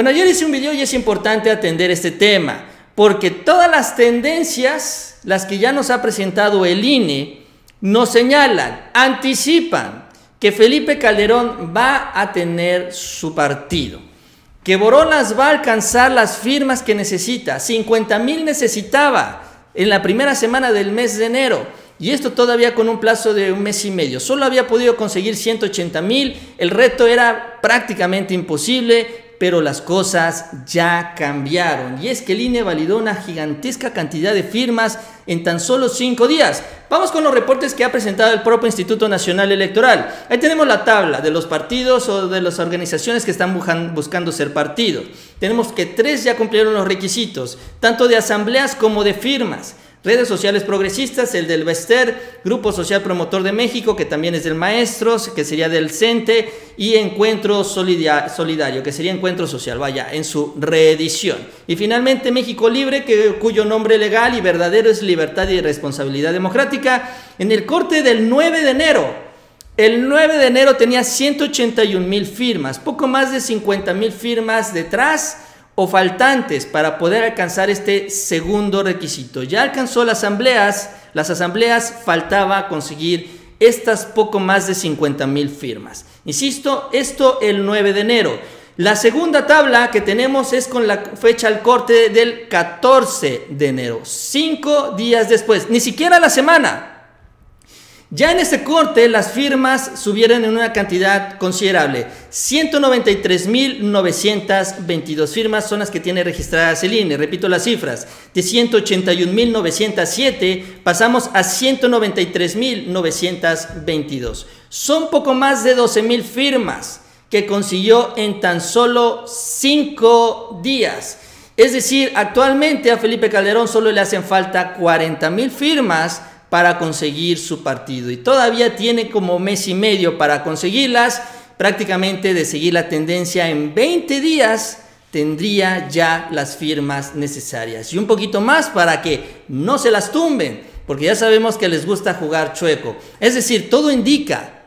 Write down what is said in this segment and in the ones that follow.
Bueno, ayer hice un video y es importante atender este tema, porque todas las tendencias, las que ya nos ha presentado el INE, nos señalan, anticipan que Felipe Calderón va a tener su partido, que Borolas va a alcanzar las firmas que necesita. 50,000 necesitaba en la primera semana del mes de enero, y esto todavía con un plazo de un mes y medio. Solo había podido conseguir 180,000, el reto era prácticamente imposible, pero las cosas ya cambiaron. Y es que el INE validó una gigantesca cantidad de firmas en tan solo 5 días. Vamos con los reportes que ha presentado el propio Instituto Nacional Electoral. Ahí tenemos la tabla de los partidos o de las organizaciones que están buscando ser partido. Tenemos que 3 ya cumplieron los requisitos, tanto de asambleas como de firmas. Redes sociales progresistas, el del Bester, Grupo Social Promotor de México, que también es del Maestros, que sería del CENTE, y Encuentro Solidario, que sería Encuentro Social, vaya, en su reedición. Y finalmente México Libre, cuyo nombre legal y verdadero es Libertad y Responsabilidad Democrática, en el corte del 9 de enero. El 9 de enero tenía 181,000 firmas, poco más de 50,000 firmas detrás o faltantes para poder alcanzar este segundo requisito. Ya alcanzó las asambleas faltaba conseguir estas poco más de 50,000 firmas. Insisto, esto el 9 de enero. La segunda tabla que tenemos es con la fecha al corte del 14 de enero, 5 días después, ni siquiera la semana. Ya en este corte las firmas subieron en una cantidad considerable. 193,922 firmas son las que tiene registradas el INE. Repito las cifras. De 181,907 pasamos a 193,922. Son poco más de 12,000 firmas que consiguió en tan solo 5 días. Es decir, actualmente a Felipe Calderón solo le hacen falta 40,000 firmas para conseguir su partido, y todavía tiene como mes y medio para conseguirlas. Prácticamente, de seguir la tendencia, en 20 días tendría ya las firmas necesarias, y un poquito más para que no se las tumben, porque ya sabemos que les gusta jugar chueco. Es decir, todo indica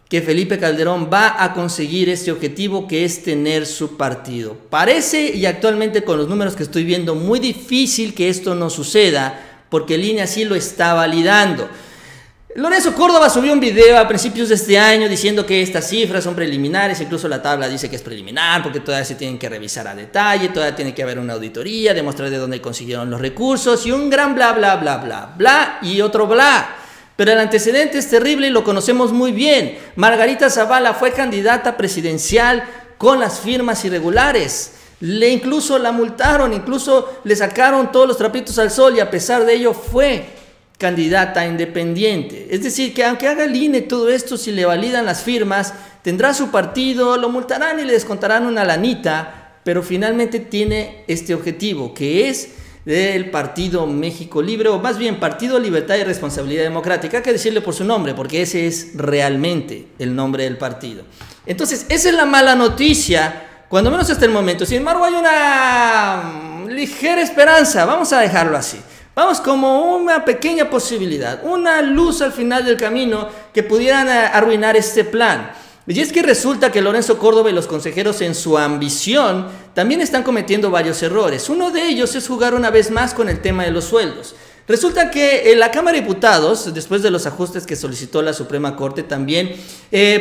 que Felipe Calderón va a conseguir este objetivo, que es tener su partido. Parece, y actualmente con los números que estoy viendo, muy difícil que esto no suceda, porque el INE así lo está validando. Lorenzo Córdoba subió un video a principios de este año diciendo que estas cifras son preliminares, incluso la tabla dice que es preliminar porque todavía se tienen que revisar a detalle, todavía tiene que haber una auditoría, demostrar de dónde consiguieron los recursos, y un gran bla, bla, bla, bla, bla, y otro bla. Pero el antecedente es terrible y lo conocemos muy bien. Margarita Zavala fue candidata presidencial con las firmas irregulares. Incluso la multaron, incluso le sacaron todos los trapitos al sol, y a pesar de ello fue candidata independiente. Es decir, que aunque haga el INE todo esto, si le validan las firmas, tendrá su partido, lo multarán y le descontarán una lanita, pero finalmente tiene este objetivo, que es del Partido México Libre, o más bien Partido Libertad y Responsabilidad Democrática. Hay que decirle por su nombre, porque ese es realmente el nombre del partido. Entonces, esa es la mala noticia, cuando menos hasta el momento. Sin embargo, hay una ligera esperanza, vamos a dejarlo así. Vamos como una pequeña posibilidad, una luz al final del camino que pudieran arruinar este plan. Y es que resulta que Lorenzo Córdoba y los consejeros, en su ambición, también están cometiendo varios errores. Uno de ellos es jugar una vez más con el tema de los sueldos. Resulta que la Cámara de Diputados, después de los ajustes que solicitó la Suprema Corte también,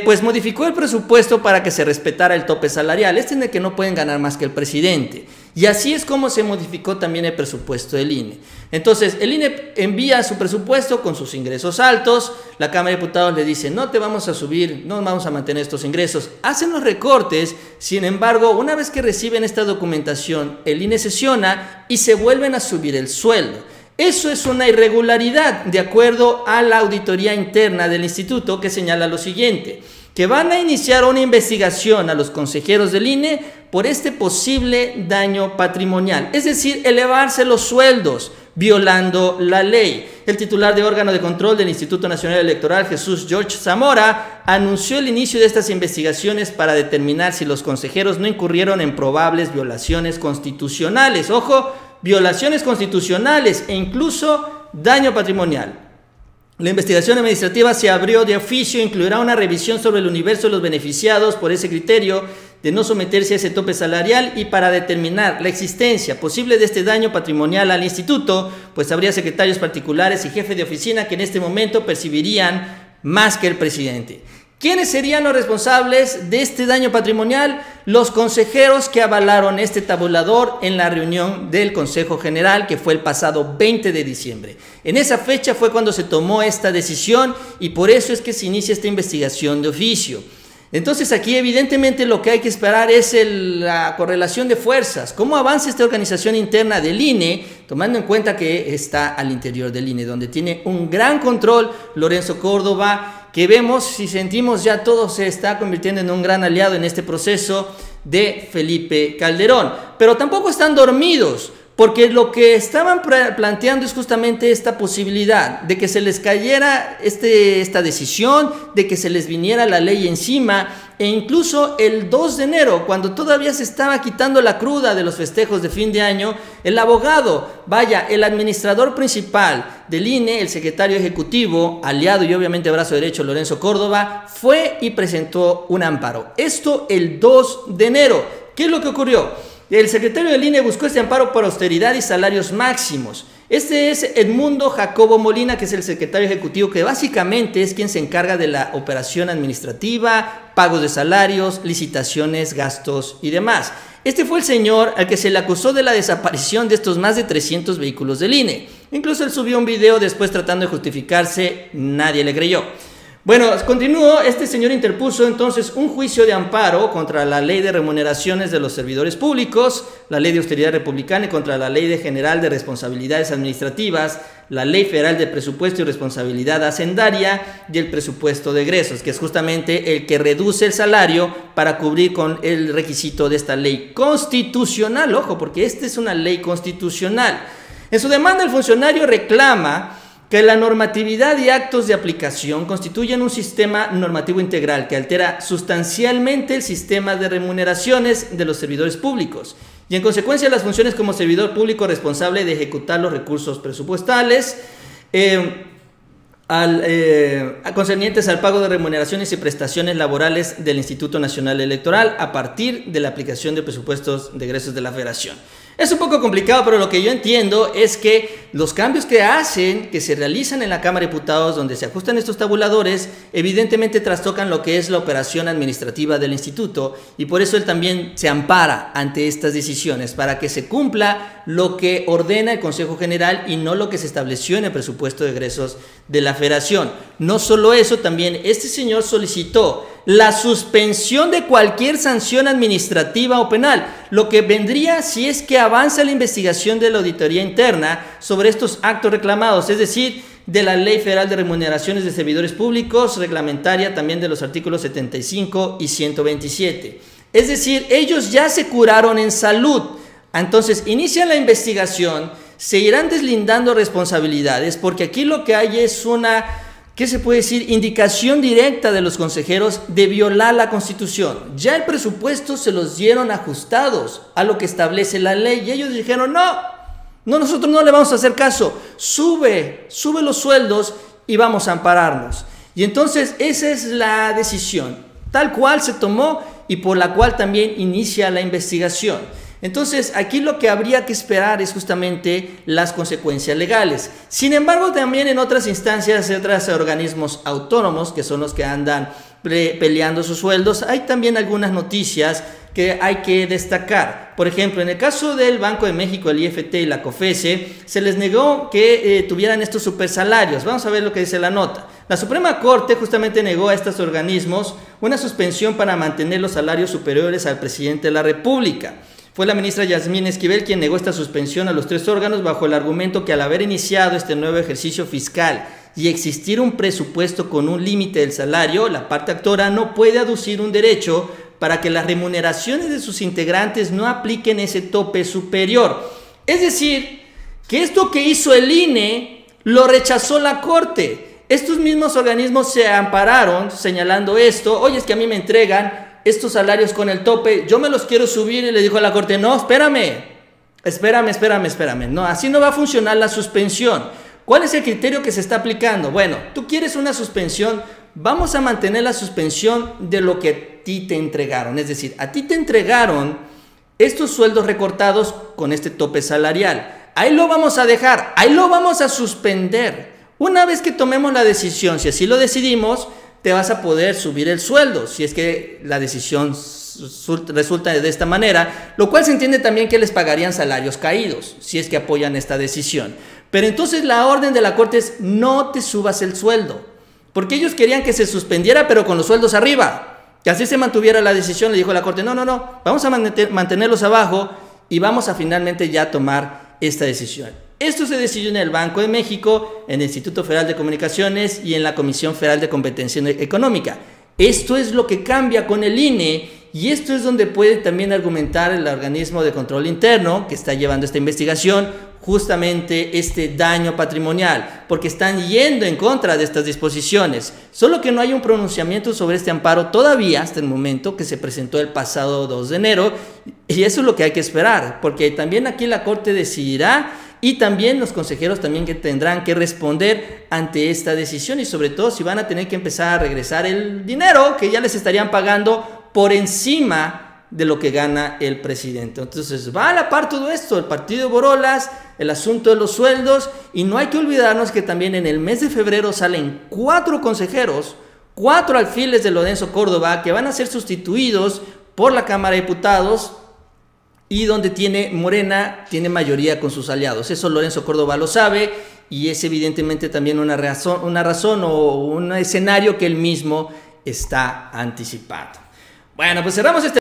pues modificó el presupuesto para que se respetara el tope salarial, en el que no pueden ganar más que el presidente. Y así es como se modificó también el presupuesto del INE. Entonces, el INE envía su presupuesto con sus ingresos altos, la Cámara de Diputados le dice, no te vamos a subir, no vamos a mantener estos ingresos. Hacen los recortes, sin embargo, una vez que reciben esta documentación, el INE sesiona y se vuelven a subir el sueldo. Eso es una irregularidad, de acuerdo a la auditoría interna del instituto, que señala lo siguiente, que van a iniciar una investigación a los consejeros del INE por este posible daño patrimonial, es decir, elevarse los sueldos, violando la ley. El titular de órgano de control del Instituto Nacional Electoral, Jesús George Zamora, anunció el inicio de estas investigaciones para determinar si los consejeros no incurrieron en probables violaciones constitucionales. Ojo, violaciones constitucionales e incluso daño patrimonial. La investigación administrativa se abrió de oficio e incluirá una revisión sobre el universo de los beneficiados por ese criterio de no someterse a ese tope salarial, y para determinar la existencia posible de este daño patrimonial al instituto, pues habría secretarios particulares y jefes de oficina que en este momento percibirían más que el presidente. ¿Quiénes serían los responsables de este daño patrimonial? Los consejeros que avalaron este tabulador en la reunión del Consejo General, que fue el pasado 20 de diciembre. En esa fecha fue cuando se tomó esta decisión y por eso es que se inicia esta investigación de oficio. Entonces aquí evidentemente lo que hay que esperar es la correlación de fuerzas, cómo avanza esta organización interna del INE, tomando en cuenta que está al interior del INE, donde tiene un gran control Lorenzo Córdoba, que vemos y sentimos ya todo se está convirtiendo en un gran aliado en este proceso de Felipe Calderón. Pero tampoco están dormidos, porque lo que estaban planteando es justamente esta posibilidad de que se les cayera esta decisión, de que se les viniera la ley encima, e incluso el 2 de enero, cuando todavía se estaba quitando la cruda de los festejos de fin de año, el abogado, el administrador principal del INE, el secretario ejecutivo, aliado y obviamente brazo derecho Lorenzo Córdoba, fue y presentó un amparo. Esto el 2 de enero. ¿Qué es lo que ocurrió? El secretario del INE buscó este amparo por austeridad y salarios máximos. Este es Edmundo Jacobo Molina, que es el secretario ejecutivo, que básicamente es quien se encarga de la operación administrativa, pagos de salarios, licitaciones, gastos y demás. Este fue el señor al que se le acusó de la desaparición de estos más de 300 vehículos del INE. Incluso él subió un video después tratando de justificarse, nadie le creyó. Bueno, continuó, este señor interpuso entonces un juicio de amparo contra la ley de remuneraciones de los servidores públicos, la ley de austeridad republicana y contra la ley general de responsabilidades administrativas, la ley federal de presupuesto y responsabilidad hacendaria y el presupuesto de egresos, que es justamente el que reduce el salario para cubrir con el requisito de esta ley constitucional, ojo, porque esta es una ley constitucional. En su demanda el funcionario reclama que la normatividad y actos de aplicación constituyen un sistema normativo integral que altera sustancialmente el sistema de remuneraciones de los servidores públicos y en consecuencia las funciones como servidor público responsable de ejecutar los recursos presupuestales concernientes al pago de remuneraciones y prestaciones laborales del Instituto Nacional Electoral a partir de la aplicación de presupuestos de egresos de la Federación. Es un poco complicado, pero lo que yo entiendo es que los cambios que se realizan en la Cámara de Diputados, donde se ajustan estos tabuladores, evidentemente trastocan lo que es la operación administrativa del instituto, y por eso él también se ampara ante estas decisiones, para que se cumpla lo que ordena el Consejo General y no lo que se estableció en el presupuesto de egresos de la Federación. No solo eso, también este señor solicitó la suspensión de cualquier sanción administrativa o penal, lo que vendría si es que avanza la investigación de la auditoría interna sobre estos actos reclamados, es decir, de la Ley Federal de Remuneraciones de Servidores Públicos, reglamentaria también de los artículos 75 y 127. Es decir, ellos ya se curaron en salud, entonces inician la investigación, se irán deslindando responsabilidades, porque aquí lo que hay es una, ¿qué se puede decir?, indicación directa de los consejeros de violar la Constitución. Ya el presupuesto se los dieron ajustados a lo que establece la ley y ellos dijeron, no, nosotros no le vamos a hacer caso, sube los sueldos y vamos a ampararnos. Y entonces esa es la decisión, tal cual se tomó y por la cual también inicia la investigación. Entonces, aquí lo que habría que esperar es justamente las consecuencias legales. Sin embargo, también en otras instancias, otros organismos autónomos, que son los que andan peleando sus sueldos, hay también algunas noticias que hay que destacar. Por ejemplo, en el caso del Banco de México, el IFT y la COFESE, se les negó que tuvieran estos supersalarios. Vamos a ver lo que dice la nota. La Suprema Corte justamente negó a estos organismos una suspensión para mantener los salarios superiores al presidente de la República. Fue la ministra Yasmín Esquivel quien negó esta suspensión a los tres órganos bajo el argumento que al haber iniciado este nuevo ejercicio fiscal y existir un presupuesto con un límite del salario, la parte actora no puede aducir un derecho para que las remuneraciones de sus integrantes no apliquen ese tope superior. Es decir, que esto que hizo el INE lo rechazó la Corte. Estos mismos organismos se ampararon señalando esto, oye, es que a mí me entregan estos salarios con el tope, yo me los quiero subir, y le dijo a la Corte, no, espérame, no, así no va a funcionar la suspensión. ¿Cuál es el criterio que se está aplicando? Bueno, tú quieres una suspensión, vamos a mantener la suspensión de lo que ti te entregaron. Es decir, a ti te entregaron estos sueldos recortados con este tope salarial. Ahí lo vamos a dejar, ahí lo vamos a suspender. Una vez que tomemos la decisión, si así lo decidimos, te vas a poder subir el sueldo, si es que la decisión resulta de esta manera, lo cual se entiende también que les pagarían salarios caídos, si es que apoyan esta decisión. Pero entonces la orden de la Corte es: no te subas el sueldo, porque ellos querían que se suspendiera, pero con los sueldos arriba, que así se mantuviera la decisión. Le dijo la Corte: no, vamos a mantenerlos abajo y vamos a finalmente ya tomar esta decisión. Esto se decidió en el Banco de México, en el Instituto Federal de Comunicaciones y en la Comisión Federal de Competencia Económica. Esto es lo que cambia con el INE, y esto es donde puede también argumentar el organismo de control interno que está llevando esta investigación, justamente este daño patrimonial, porque están yendo en contra de estas disposiciones. Solo que no hay un pronunciamiento sobre este amparo todavía hasta el momento, que se presentó el pasado 2 de enero, y eso es lo que hay que esperar, porque también aquí la Corte decidirá, y también los consejeros también que tendrán que responder ante esta decisión, y sobre todo si van a tener que empezar a regresar el dinero que ya les estarían pagando por encima de lo que gana el presidente. Entonces va a la par todo esto, el partido de Borolas, el asunto de los sueldos, y no hay que olvidarnos que también en el mes de febrero salen 4 consejeros, 4 alfiles de Lorenzo Córdoba, que van a ser sustituidos por la Cámara de Diputados, y donde Morena tiene mayoría con sus aliados. Eso Lorenzo Córdoba lo sabe, y es evidentemente también una razón o un escenario que él mismo está anticipando. Bueno, pues cerramos este